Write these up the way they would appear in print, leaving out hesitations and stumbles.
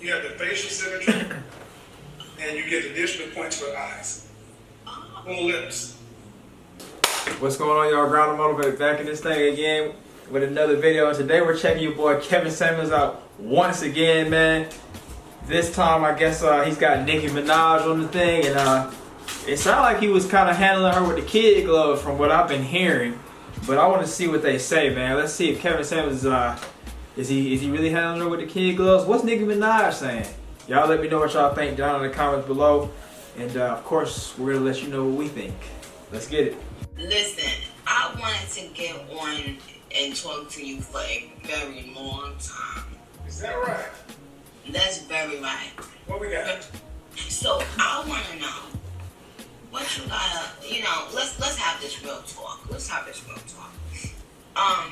You have the facial symmetry, and you get additional points for eyes. Full lips. What's going on, y'all? Ground Motivated back in this thing again with another video. And today we're checking your boy Kevin Samuels out once again, man. This time, I guess he's got Nicki Minaj on the thing, and it sounded like he was kind of handling her with the kid gloves from what I've been hearing. But I want to see what they say, man. Let's see if Kevin Samuels is he really handling her with the kid gloves? What's Nicki Minaj saying? Y'all let me know what y'all think down in the comments below. And of course, we're gonna let you know what we think. Let's get it. Listen, I wanted to get on and talk to you for a very long time. Is that right? That's very right. What we got? So I want to know what you gotta, let's have this real talk. Let's have this real talk.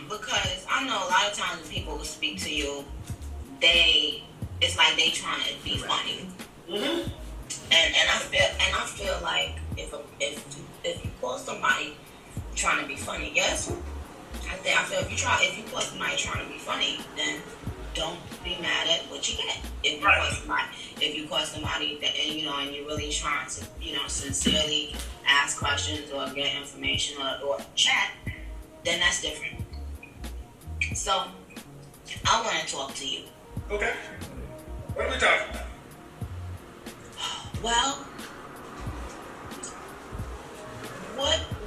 Because I know a lot of times when people will speak to you, it's like they trying to be funny. Mm-hmm. And I feel like if you call somebody trying to be funny, yes, I feel if you call somebody trying to be funny, then don't be mad at what you get. If you call somebody that and you're really trying to sincerely ask questions or get information or chat, then that's different. So I want to talk to you. Okay. What are we talking about? Well,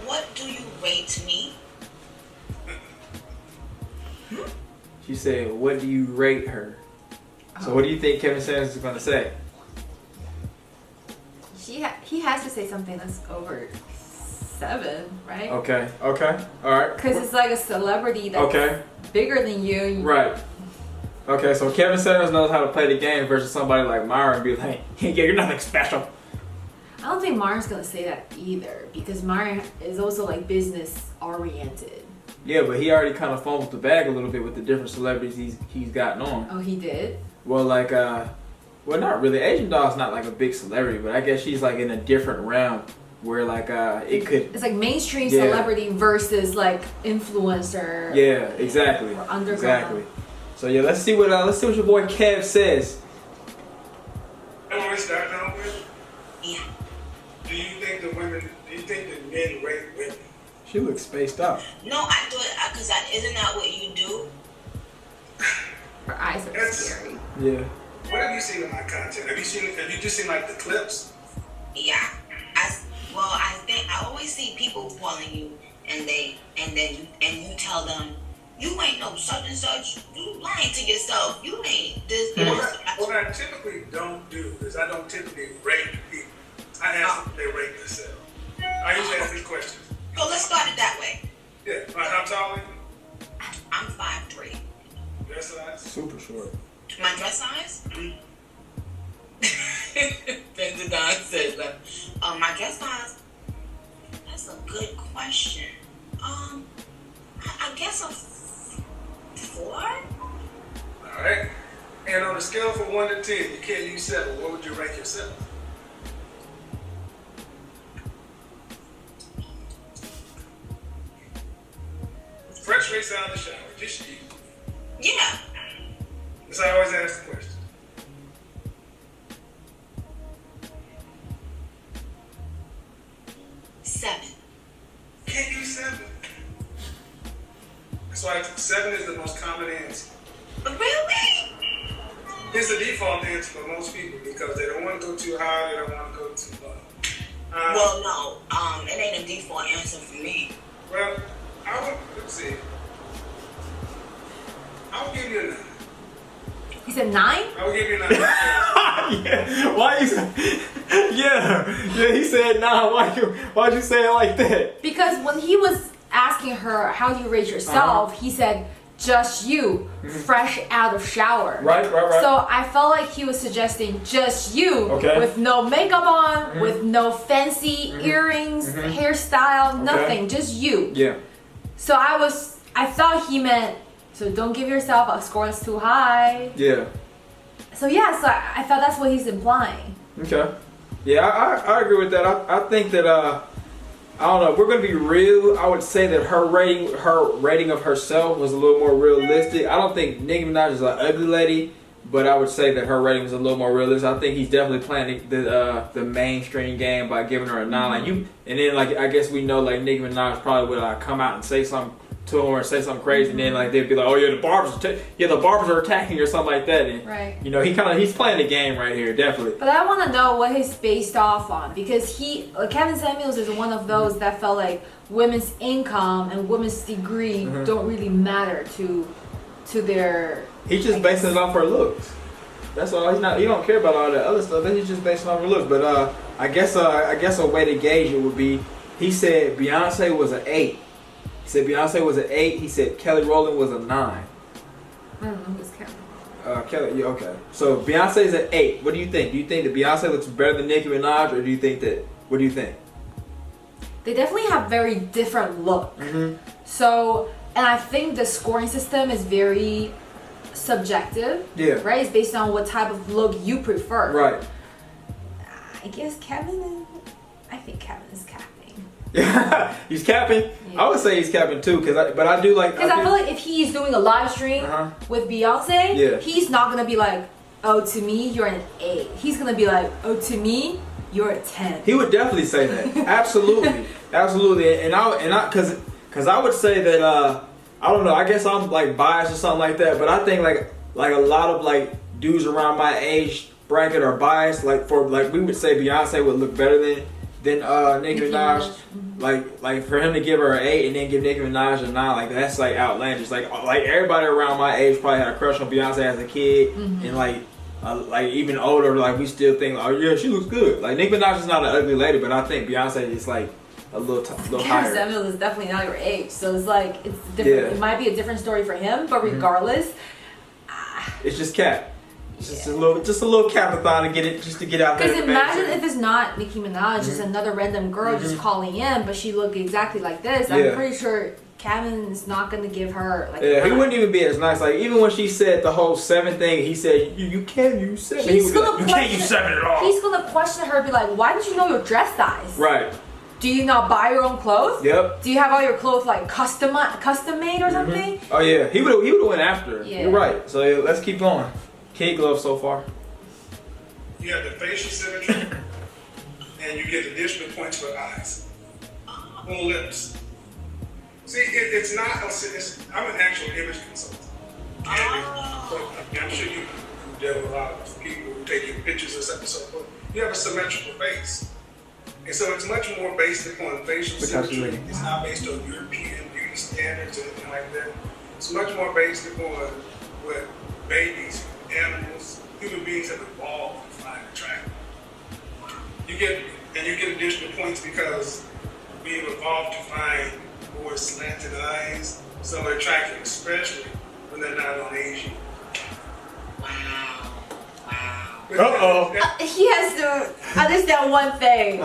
what do you rate me? She said, what do you rate her? So what do you think Kevin Samuels is gonna say? He has to say something that's over 7, right? Okay, alright. Because it's like a celebrity that's bigger than you. Right. Okay, so Kevin Samuels knows how to play the game versus somebody like Myron and be like, yeah, you're nothing special. I don't think Myron's gonna say that either, because Myron is also like business oriented. Yeah, but he already kind of fumbled the bag a little bit with the different celebrities he's gotten on. Oh, he did? Well, like, well, not really. Asian Doll's not like a big celebrity, but I guess she's like in a different realm where like it could. It's like mainstream celebrity versus like influencer. Yeah, exactly. Or underground. Exactly. So yeah, let's see what your boy Kev says. What we starting out with? Yeah. Do you think the men rate women? She looks spaced out. No, I thought because isn't that what you do? Her eyes are scary. Yeah. What have you seen in my content? Have you just seen like the clips? Yeah. I think I always see people calling you and you tell them you ain't no such and such. You lying to yourself. You ain't this. What I typically don't do is I don't typically rate people. I ask them if they rate themselves. I usually ask these questions. So let's start it that way. Yeah. How tall are you? I'm 5'3". Dress size? Super short. My dress size? Pentagon says that. My dress size? That's a good question. I guess a 4? Alright. And on a scale from 1 to 10, you can't use 7. What would you rank yourself? Fresh face out of the shower, just you. Yeah. That's how I always ask the question. 7. Can't use 7. That's why 7 is the most common answer. Really? It's the default answer for most people because they don't want to go too high, they don't want to go too low. Well, no. It ain't a default answer for me. Well, let's see. I will give you a 9. He said 9? I will give you a 9. Yeah. Why you say? Yeah, he said 9. Why'd you say it like that? Because when he was asking her, how do you rate yourself, he said, just you, fresh out of shower. Right. So I felt like he was suggesting just you, with no makeup on, with no fancy earrings, hairstyle, nothing, just you. Yeah. So I thought he meant, so don't give yourself a score that's too high. Yeah. So yeah, so I thought that's what he's implying. Okay. Yeah, I agree with that. I think that I don't know. If we're gonna be real, I would say that her rating of herself was a little more realistic. I don't think Nicki Minaj is an ugly lady, but I would say that her rating was a little more realistic. I think he's definitely playing the mainstream game by giving her a 9. Like you, and then like I guess we know like Nicki Minaj probably would come out and say something to him or say something crazy, and then like they'd be like, oh yeah, the barbers are attacking or something like that. And right. you know, he's playing the game right here, definitely. But I want to know what he's based off on, because Kevin Samuels is one of those that felt like women's income and women's degree don't really matter to their. He's just basing it off her looks. That's all. He don't care about all that other stuff. He's just basing it off her looks. But I guess a way to gauge it would be, he said Beyonce was an 8. He said Beyonce was an 8. He said Kelly Rowland was a 9. I don't know who's Kelly. Kelly, yeah, okay. So Beyonce's an 8. What do you think? Do you think that Beyonce looks better than Nicki Minaj, or do you think that? What do you think? They definitely have very different look. So, and I think the scoring system is very subjective. Yeah. Right? It's based on what type of look you prefer. Right. I guess I think Kevin is capping. Yeah, he's capping. Yeah. I would say he's capping too, but I do like. Because I feel like if he's doing a live stream with Beyonce, he's not gonna be like, "Oh, to me, you're an 8." He's gonna be like, "Oh, to me, you're a 10." He would definitely say that. Absolutely, absolutely. And I, because I would say that I don't know. I guess I'm like biased or something like that. But I think like a lot of like dudes around my age bracket are biased. Like we would say Beyonce would look better than Nicki Minaj. Like for him to give her an 8 and then give Nicki Minaj a 9, like that's like outlandish. Like everybody around my age probably had a crush on Beyonce as a kid, and like even older, like we still think, oh yeah, she looks good. Like Nicki Minaj is not an ugly lady, but I think Beyonce is like a little higher. Kevin Samuels is definitely not your age, so it's like it's different. Yeah. It might be a different story for him, but regardless, it's just cap. It's just a little capathon to get out there. Because imagine if it's not Nicki Minaj, just another random girl just calling in, but she looked exactly like this. I'm pretty sure Kevin's not gonna give her like. Yeah, he wouldn't even be as nice. Like even when she said the whole 7 thing, he said you can't use 7. He's gonna like, you can't use 7 at all. He's gonna question her, be like, "Why didn't you know your dress size? Right. Do you not buy your own clothes? Yep. Do you have all your clothes like custom made or something?" Oh yeah, he would went after her. Yeah. You're right. So yeah, let's keep going. Kid gloves so far. You have the facial symmetry, and you get additional points for eyes. On lips. See, it's not. I'm an actual image consultant. I'm sure you deal with a lot of people who take your pictures or something. So forth. You have a symmetrical face, and so it's much more based upon facial symmetry. It's not based on European beauty standards or anything like that. It's much more based upon what babies, animals, human beings have evolved to find attractive. You get additional points because we've evolved to find more slanted eyes, so they're attractive, especially when they're not on Asian. Wow. He has to understand one thing.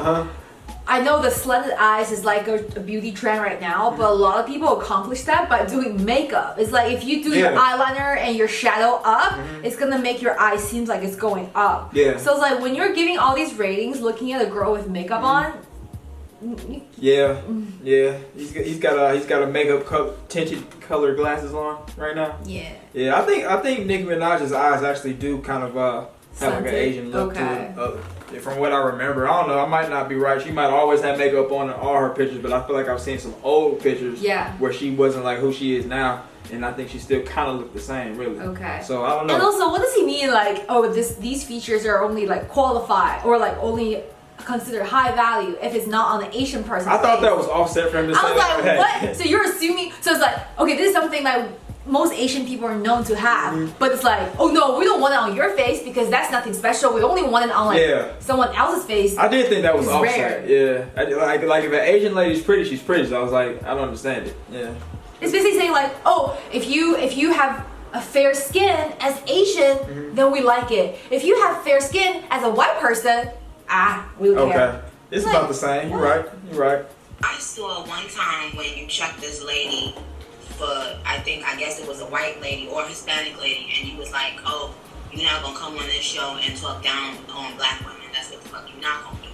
I know the slanted eyes is like a beauty trend right now, but a lot of people accomplish that by doing makeup. It's like if you do your eyeliner and your shadow up, it's gonna make your eye seem like it's going up. Yeah. So it's like when you're giving all these ratings, looking at a girl with makeup on. Yeah. He's got a makeup tinted colored glasses on right now. Yeah. Yeah, I think Nicki Minaj's eyes actually do kind of have like an Asian look to it. From what I remember, I don't know. I might not be right. She might always have makeup on in all her pictures, but I feel like I've seen some old pictures where she wasn't like who she is now, and I think she still kind of looked the same, really. Okay. So I don't know. And also, what does he mean? Like, oh, these features are only like qualified or like only considered high value if it's not on an Asian person. I thought that was offset for him to say that. I was like, what? So you're assuming? So it's like, okay, this is something that most Asian people are known to have, but it's like, oh no, we don't want it on your face because that's nothing special. We only want it on like someone else's face. I did think that was offset. Rare. Yeah, like if an Asian lady's pretty, she's pretty. So I was like, I don't understand it. Yeah. It's basically saying like, oh, if you have a fair skin as Asian, then we like it. If you have fair skin as a white person, we don't care. Okay, it's like, about the same. You're right. I saw one time when you checked this lady for, I guess it was a white lady or a Hispanic lady, and you was like, oh, you're not gonna come on this show and talk down on black women. That's what the fuck you're not gonna do.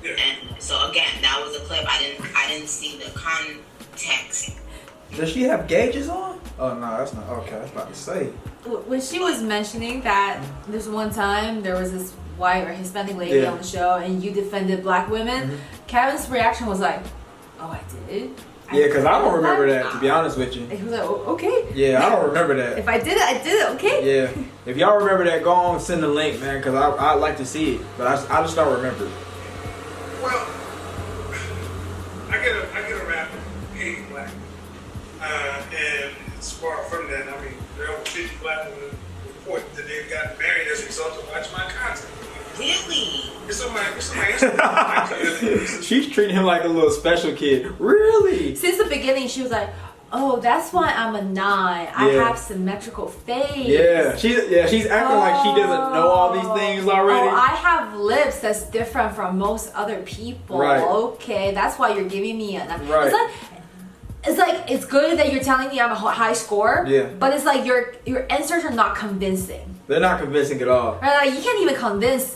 Yeah. And so again, that was a clip. I didn't see the context. Does she have gauges on? Oh no, that's not okay. I was about to say. when she was mentioning that there's one time there was this white or Hispanic lady on the show and you defended black women, Kevin's reaction was like, oh, I did? Yeah, because I don't remember that, to be honest with you. And he was like, oh, okay. Yeah, I don't remember that. If I did it, I did it, okay? Yeah. If y'all remember that, go on, send the link, man, because I'd like to see it. But I just don't remember. Well, I get a rap hating black. And it's far from that. I mean, there are over 50 black women report that they've gotten married as a result of watching my content. Really? It's on my Instagram. She's treating him like a little special kid. Really? Since the beginning, she was like, oh, that's why I'm a 9. I have symmetrical face. Yeah, she's acting like she doesn't know all these things already. Oh, I have lips that's different from most other people. Right. Okay, that's why you're giving me a 9. Right. It's like it's good that you're telling me I'm a high score. Yeah. But it's like your answers are not convincing. They're not convincing at all. Right? Like you can't even convince.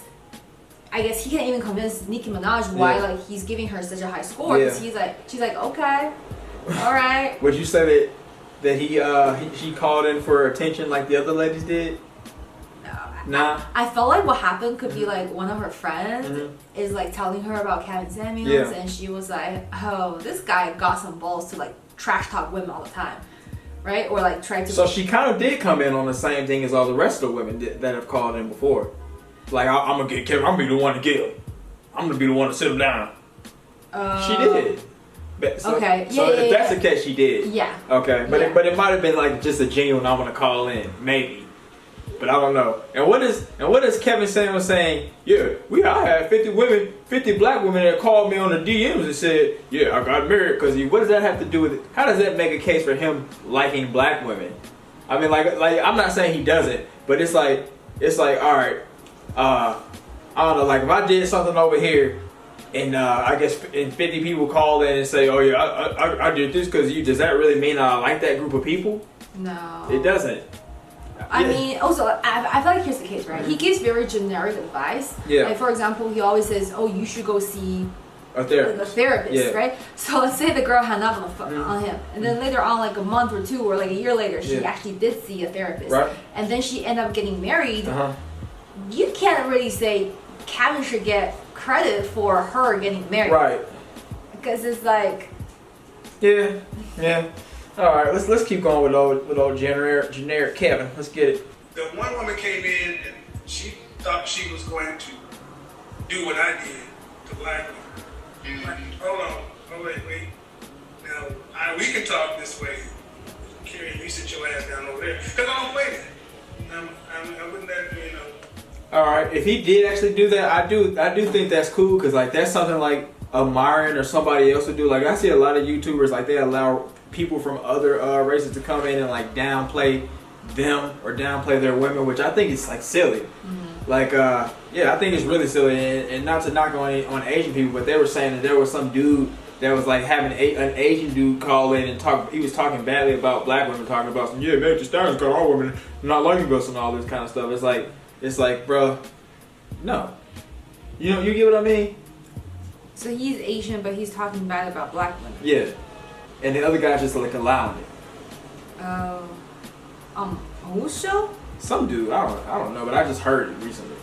I guess he can't even convince Nicki Minaj why like he's giving her such a high score. Because she's like, okay, all right. Would you say that she called in for attention like the other ladies did? Nah. I felt like what happened could be like one of her friends is like telling her about Kevin Samuels, and she was like, oh, this guy got some balls to like trash talk women all the time, right? Or like try to. So she kind of did come in on the same thing as all the rest of the women that have called in before. Like, I'm gonna get Kevin. I'm gonna be the one to get him. I'm gonna be the one to sit him down. She did. So, okay. So if that's the case, she did. Yeah. Okay. But it might have been like just a genuine I'm gonna call in, maybe. But I don't know. And what is Kevin Samuels saying? Yeah, I had 50 black women that called me on the DMs and said, yeah, I got married because what does that have to do with it? How does that make a case for him liking black women? I mean, like I'm not saying he doesn't, but it's like all right. I don't know, like if I did something over here and I guess 50 people call in and say, oh yeah, I did this because you, does that really mean I like that group of people? No. It doesn't. I mean, also, I feel like here's the case, right? He gives very generic advice. Yeah. Like, for example, he always says, oh, you should go see a therapist, right? So let's say the girl hung up on him, and then later on, like a month or two or like a year later, she actually did see a therapist. Right. And then she ended up getting married. You can't really say Kevin should get credit for her getting married. Right. Because it's like... Yeah. All right, let's keep going with old generic Kevin. Let's get it. The one woman came in and she thought she was going to do what I did to black women. Like, hold on. Oh, wait. Now, we can talk this way. Carrie, you sit your ass down over there. Because I don't play that. I wouldn't that, you know. All right, if he did actually do that, I do think that's cool because like that's something like a Myron or somebody else would do. Like I see a lot of YouTubers like they allow people from other races to come in and like downplay them or downplay their women, which I think is like silly. Like I think it's really silly, and not to knock on Asian people, but they were saying that there was some dude that was like having an Asian dude call in and talk. He was talking badly about black women, talking about some Megan Thee Stallion got all women not liking us and all this kind of stuff. It's like, bro, no. You get what I mean? So he's Asian, but he's talking bad about black women. Yeah. And the other guy's just like allowing it. Whose show? Some dude, I don't know, but I just heard it recently.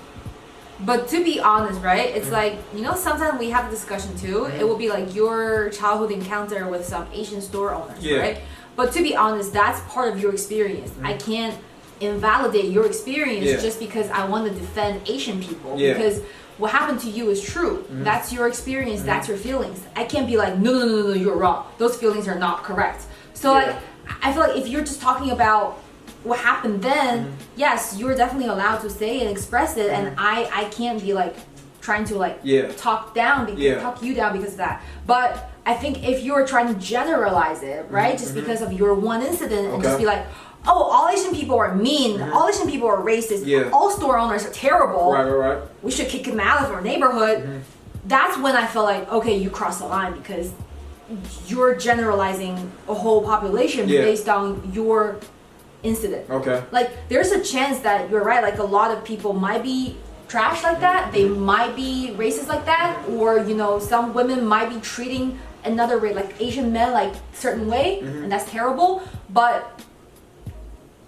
But to be honest, right? It's like, sometimes we have a discussion too. It will be like your childhood encounter with some Asian store owners, right? But to be honest, that's part of your experience. I can't invalidate your experience just because I want to defend Asian people because what happened to you is true. That's your experience. That's your feelings. I can't be like, no, you're wrong. Those feelings are not correct. So like, I feel like if you're just talking about what happened then, yes, you're definitely allowed to say and express it, and I can't be like trying to like talk you down because of that. But I think if you're trying to generalize it, right, just because of your one incident and just be like, oh, all Asian people are mean, all Asian people are racist, all store owners are terrible, right. We should kick them out of our neighborhood. That's when I feel like, okay, you cross the line because you're generalizing a whole population based on your incident. Okay. Like, there's a chance that you're right, like a lot of people might be trash like that, they might be racist like that, or some women might be treating another race, like Asian men, like certain way, and that's terrible. But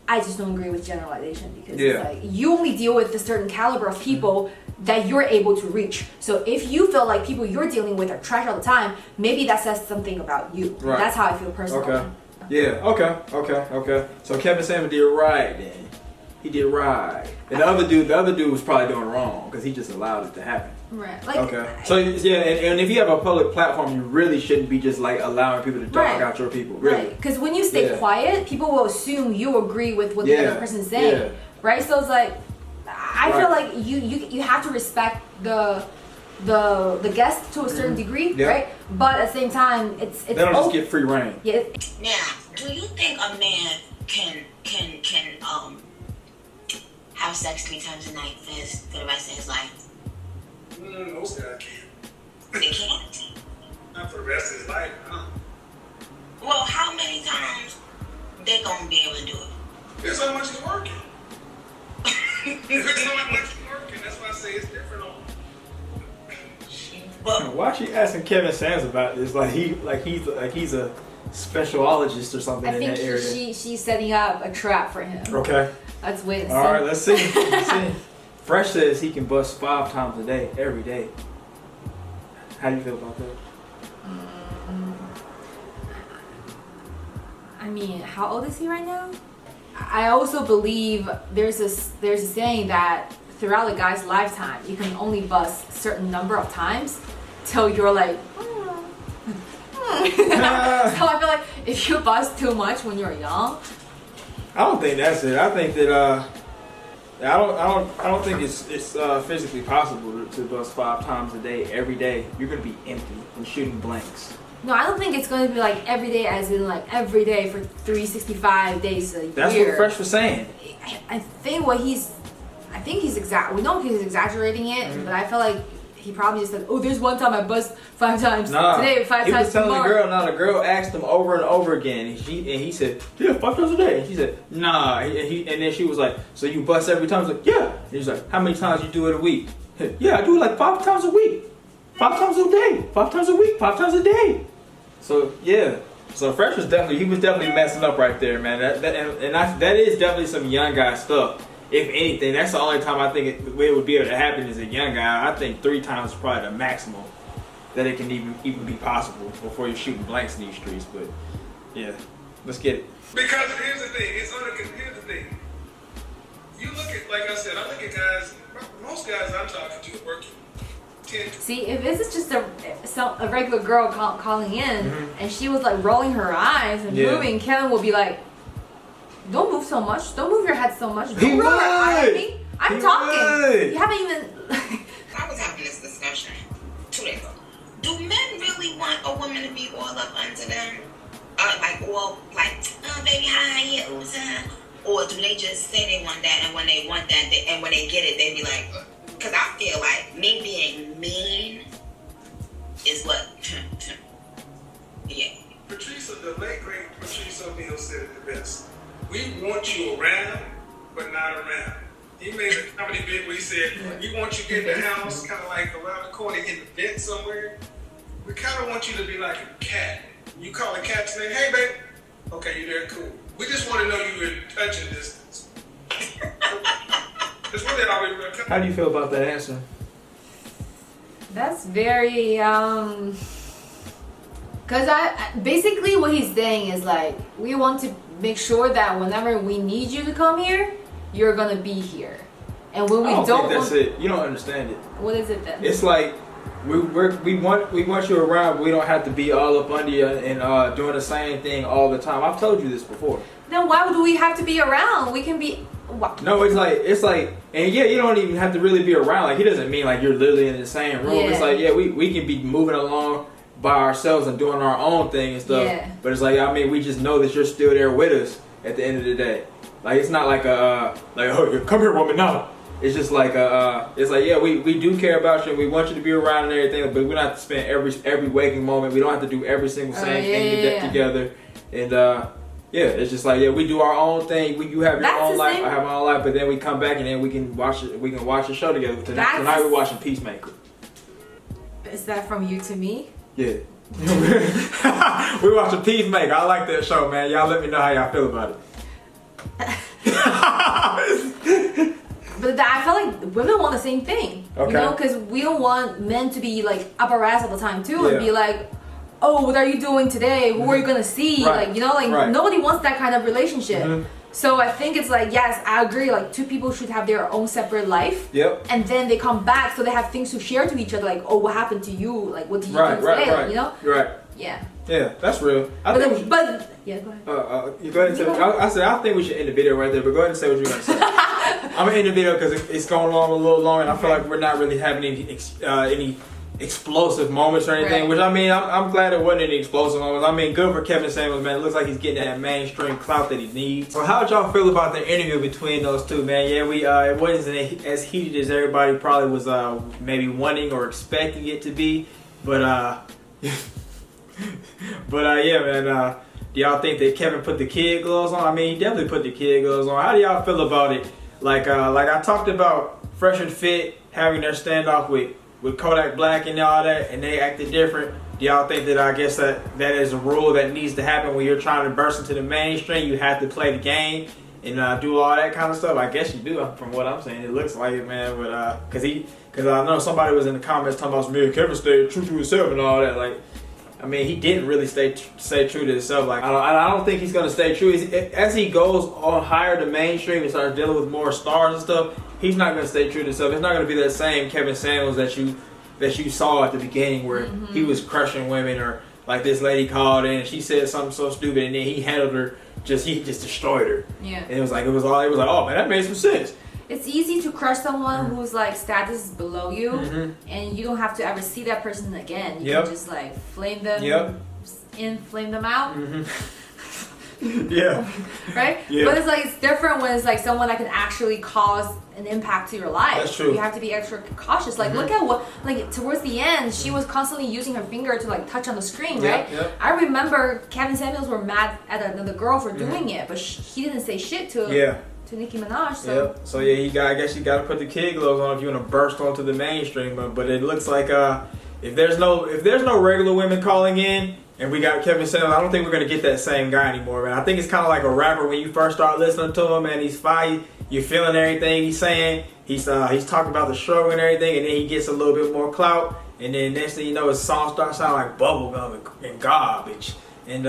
I just don't agree with generalization because Yeah. it's like you only deal with a certain caliber of people that you're able to reach. So if you feel like people you're dealing with are trash all the time, maybe that says something about you. Right. That's how I feel personally. Okay. Yeah. Okay. So Kevin Samuels did right then. He did right. And the other dude was probably doing wrong because he just allowed it to happen. Right. Like, Okay. So yeah, and if you have a public platform, you really shouldn't be just like allowing people to dog Right. out your people. Really. Right. Because when you stay Yeah. quiet, people will assume you agree with what the Yeah. other person's saying. Yeah. Right. So it's like I Right. feel like you have to respect the guest to a certain degree, Yeah. right? But at the same time, it's They don't just get free reign. Yeah. Now, do you think a man can have sex 3 times a night for the rest of his life? Most guys can't. They can't. Not for the rest of his life. Well, how many times they gonna be able to do it? There's so much he's working. There's so much he's working. That's why I say it's different on. But Why is she asking Kevin Samuels about this? Like he's a specialologist or something I in think that area. she's setting up a trap for him. Okay. Let's wait and see. All right. Let's see. Let's see. Fresh says he can bust 5 times a day, every day. How do you feel about that? I mean, how old is he right now? I also believe there's a saying that throughout a guy's lifetime, you can only bust a certain number of times till you're like. So I feel like if you bust too much when you're young, I don't think that's it. I think that I don't think it's physically possible to bust 5 times a day every day. You're gonna be empty and shooting blanks. no, I don't think it's going to be like every day, as in like every day for 365 days a That's year. what Fresh was saying. I think he's we know he's exaggerating it, but I feel like he probably just said, "Oh, there's one time I bust 5 times today, 5 he times was telling tomorrow." the girl. Now the girl asked him over and over again, and he said, "Yeah, 5 times a day." And she said, "Nah." And then she was like, "So you bust every time?" He's like, "Yeah." And he's like, "How many times you do it a week?" "Yeah, I do it like 5 times a week, 5 times a day, 5 times a week, 5 times a day." So yeah. So Fresh was definitely messing up right there, man. That is definitely some young guy stuff. If anything, that's the only time I think it would be able to happen as a young guy. I think 3 times is probably the maximum that it can even be possible before you're shooting blanks in these streets. But yeah, let's get it. Because here's the thing. Here's the thing. You look at, like I said, I look at guys. Most guys I'm talking to are working 10. See, if this is just a regular girl calling in, and she was like rolling her eyes and moving, Kevin will be like, "Don't move so much. Don't move your head so much. Don't roll your eye at me. I'm talking. You haven't even." I was having this discussion 2 days ago. Do men really want a woman to be all up under them? Baby, hi, yeah, what's up? Or do they just say they want that, and when they want that, and when they get it, they be like, because I feel like me being mean is what, yeah. The late great Patrice O'Neal said it the best. We want you around, but not around. He made a comedy bit where he said, "We want you in the house, kind of like around the corner in the vent somewhere. We kind of want you to be like a cat. You call a cat today, hey babe, okay, you're there, cool. We just want to know you're in touching distance." That's really all we were. How do you feel about that answer? That's very because basically what he's saying is like, we want to make sure that whenever we need you to come here, you're gonna be here, and when we I don't think that's it. You don't understand it. What is it then? It's like we want you around, but we don't have to be all up under you and doing the same thing all the time. I've told you this before. Then why do we have to be around? We can be. No, it's like, and yeah, you don't even have to really be around. Like, he doesn't mean like you're literally in the same room. Yeah. It's like, yeah, we can be moving along by ourselves and doing our own thing and stuff. Yeah. But it's like, I mean, we just know that you're still there with us at the end of the day. Like, it's not like oh, come here, woman, no. It's just like it's like, yeah, we do care about you and we want you to be around and everything, but we don't have to spend every waking moment. We don't have to do every single same thing together. And yeah, it's just like, yeah, we do our own thing. You have your own life, I have my own life, but then we come back and then we can watch it. We can watch a show together. Tonight we're watching Peacemaker. Is that from you to me? Yeah. We're watching Peacemaker. I like that show, man. Y'all let me know how y'all feel about it. But I feel like women want the same thing. Okay. You know, because we don't want men to be like up our ass all the time too, and Yeah. be like, oh, what are you doing today? Who are you gonna see? Right. Like, you know, like Right. nobody wants that kind of relationship. Mhm. So I think it's like, yes, I agree. Like, two people should have their own separate life. Yep. And then they come back, so they have things to share to each other. Like, oh, what happened to you? Like, what did you do today? Like, you know? Right. Yeah. Yeah, that's real. I But, think. then, but yeah, go ahead. You go ahead and say. I said I think we should end the video right there. But go ahead and say what you're gonna say. I'm gonna end the video because it's going on a little long, and I feel like we're not really having any explosive moments or anything. Right. Which I mean, I'm glad it wasn't any explosive moments. I mean, good for Kevin Samuels, man. It looks like he's getting that mainstream clout that he needs. So how'd y'all feel about the interview between those two, man? Yeah, it wasn't as heated as everybody probably was maybe wanting or expecting it to be, but yeah, man. Do y'all think that Kevin put the kid gloves on? I mean, he definitely put the kid gloves on. How do y'all feel about it? Like I talked about Fresh and Fit having their standoff with Kodak Black and all that, and they acted different. Do y'all think that I guess that is a rule that needs to happen when you're trying to burst into the mainstream? You have to play the game and do all that kind of stuff. I guess you do, from what I'm saying. It looks like it, man. But because I know somebody was in the comments talking about me and Kevin stayed true to himself and all that. Like, I mean, he didn't really stay true to himself. Like, I don't think he's gonna stay true. As he goes on higher to mainstream and starts dealing with more stars and stuff, he's not gonna stay true to himself. It's not gonna be that same Kevin Samuels that you saw at the beginning, where he was crushing women, or like this lady called in and she said something so stupid, and then he handled her he just destroyed her. Yeah. And it was like, oh man, that made some sense. It's easy to crush someone whose like status is below you, and you don't have to ever see that person again. You can just like flame them in, flame them out. Yeah. Right? Yeah. But it's different when it's like someone that can actually cause an impact to your life. That's true. You have to be extra cautious. Like, look at what, like, towards the end, she was constantly using her finger to like touch on the screen, right? Yep. I remember Kevin Samuels were mad at another girl for doing it, but he didn't say shit to Nicki Minaj. So. Yep. So yeah, I guess you got to put the kid gloves on if you want to burst onto the mainstream. But it looks like if there's no regular women calling in, and we got Kevin Samuels, I don't think we're gonna get that same guy anymore, man. I think it's kind of like a rapper when you first start listening to him, and he's fine, you're feeling everything he's saying. He's talking about the struggle and everything, and then he gets a little bit more clout, and then next thing you know, his song starts sounding like bubblegum and garbage, and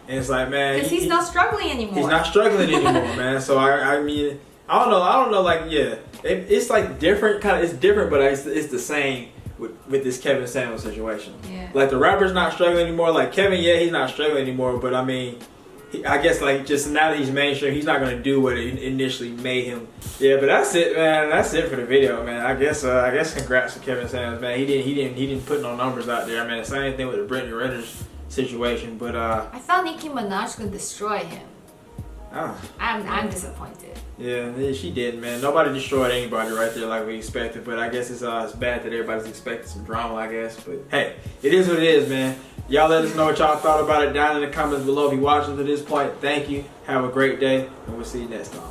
it's like, man, because he's not struggling anymore. He's not struggling anymore, man. So I mean, I don't know. Like, yeah, it's like different kind of. It's different, but it's the same with this Kevin Samuels situation. Yeah. Like, the rapper's not struggling anymore. Like Kevin, yeah, he's not struggling anymore. But I mean, I guess like just now that he's mainstream, he's not gonna do what it initially made him. Yeah, but that's it, man. That's it for the video, man. I guess congrats to Kevin Samuels, man. He didn't put no numbers out there, man. Same thing with the Brittany Renner's situation, but I thought Nicki Minaj could destroy him. Oh. I'm disappointed. Yeah, she did, man. Nobody destroyed anybody right there like we expected, but I guess it's bad that everybody's expecting some drama, I guess. But hey, it is what it is, man. Y'all let us know what y'all thought about it down in the comments below. If you watching to this point, thank you. Have a great day, and we'll see you next time.